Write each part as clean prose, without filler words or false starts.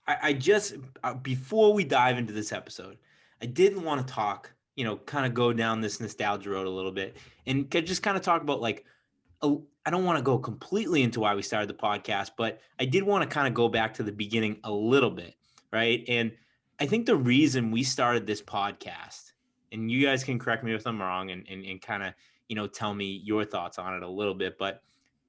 I just before we dive into this episode, I did want to talk, kind of go down this nostalgia road a little bit and just kind of talk about like I don't want to go completely into why we started the podcast, but I did want to kind of go back to the beginning a little bit, right? And I think the reason we started this podcast, and you guys can correct me if I'm wrong and kind of, tell me your thoughts on it a little bit, but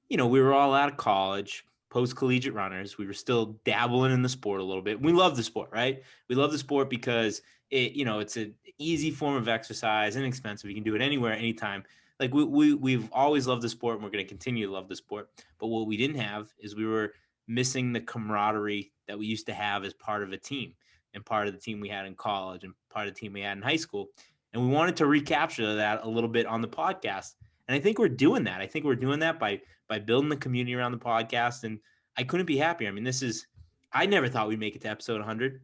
we were all out of college, post-collegiate runners. We were still dabbling in the sport a little bit. We love the sport, right? We love the sport because it's an easy form of exercise, inexpensive. You can do it anywhere, anytime. Like we've always loved the sport, and we're going to continue to love the sport. But what we didn't have is we were missing the camaraderie that we used to have as part of a team, and part of the team we had in college, and part of the team we had in high school. And we wanted to recapture that a little bit on the podcast. And I think we're doing that. I think we're doing that by building the community around the podcast. And I couldn't be happier. I mean, I never thought we'd make it to episode 100.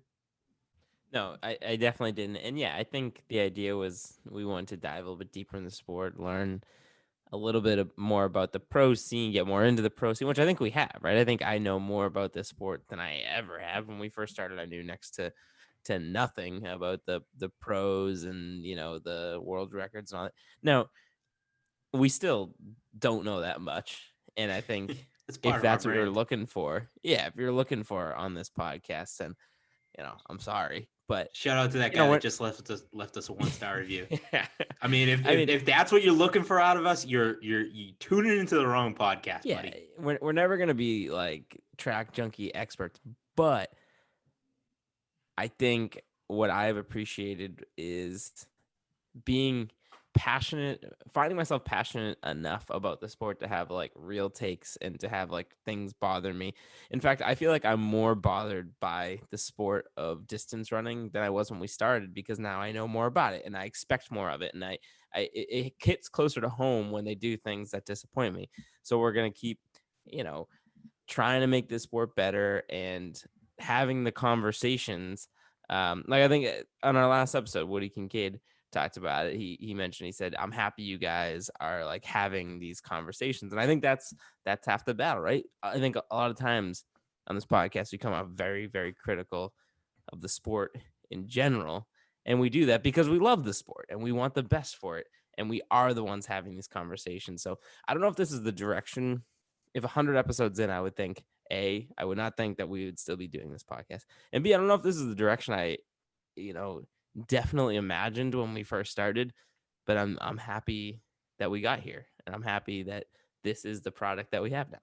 No, I definitely didn't. And yeah, I think the idea was we wanted to dive a little bit deeper in the sport, learn a little bit more about the pro scene, get more into the pro scene, which I think we have, right? I think I know more about this sport than I ever have. When we first started, I knew next to nothing about the pros and, the world records and all that. Now, we still don't know that much. And I think if that's what you're looking for, if you're looking for on this podcast, then, I'm sorry. But shout out to that guy that just left us a 1-star review. Yeah. I mean, if that's what you're looking for out of us, you're tuning into the wrong podcast, buddy. We're never gonna be like track junkie experts, but I think what I've appreciated is being finding myself passionate enough about the sport to have like real takes and to have like things bother me. In fact, I feel like I'm more bothered by the sport of distance running than I was when we started, because now I know more about it and I expect more of it. And it hits closer to home when they do things that disappoint me. So we're going to keep, trying to make this sport better and having the conversations. Like I think on our last episode, Woody Kincaid talked about it. He mentioned, he said, I'm happy you guys are like having these conversations. And I think that's half the battle, right? I think a lot of times on this podcast, we come out very, very critical of the sport in general. And we do that because we love the sport and we want the best for it. And we are the ones having these conversations. So I don't know if this is the direction. If 100 episodes in, I would think, A, I would not think that we would still be doing this podcast. And B, I don't know if this is the direction I, definitely imagined when we first started, but I'm happy that we got here, and I'm happy that this is the product that we have now.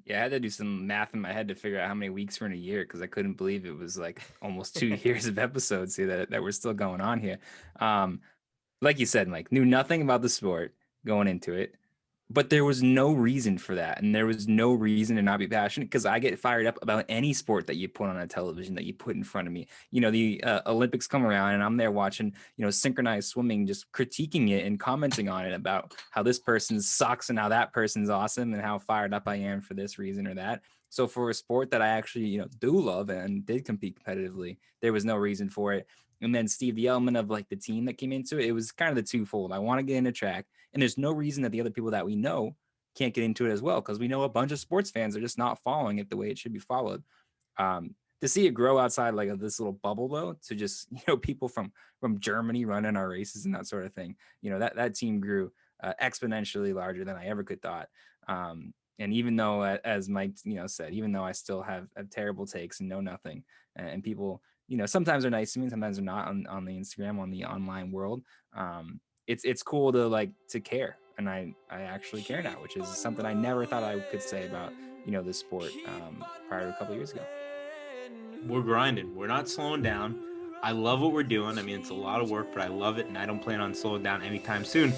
Yeah, I had to do some math in my head to figure out how many weeks were in a year, because I couldn't believe it was like almost 2 years of episodes here that we're still going on here. Like you said, Mike, knew nothing about the sport going into it. But there was no reason for that. And there was no reason to not be passionate, because I get fired up about any sport that you put on a television, that you put in front of me. The Olympics come around and I'm there watching, synchronized swimming, just critiquing it and commenting on it about how this person sucks and how that person's awesome and how fired up I am for this reason or that. So for a sport that I actually, do love and did compete competitively, there was no reason for it. And then Steve, the element of like the team that came into it, it was kind of the twofold. I want to get into track, and there's no reason that the other people that we know can't get into it as well, because we know a bunch of sports fans are just not following it the way it should be followed. To see it grow outside like of this little bubble, though, to just people from Germany running our races and that sort of thing, that team grew exponentially larger than I ever could thought. And even though, as Mike said, even though I still have terrible takes and know nothing, and people sometimes they're nice to me, sometimes they're not on the Instagram, on the online world. It's cool to care, and I actually care now, which is something I never thought I could say about this sport prior to a couple of years ago. We're grinding. We're not slowing down. I love what we're doing. I mean, it's a lot of work, but I love it, and I don't plan on slowing down anytime soon.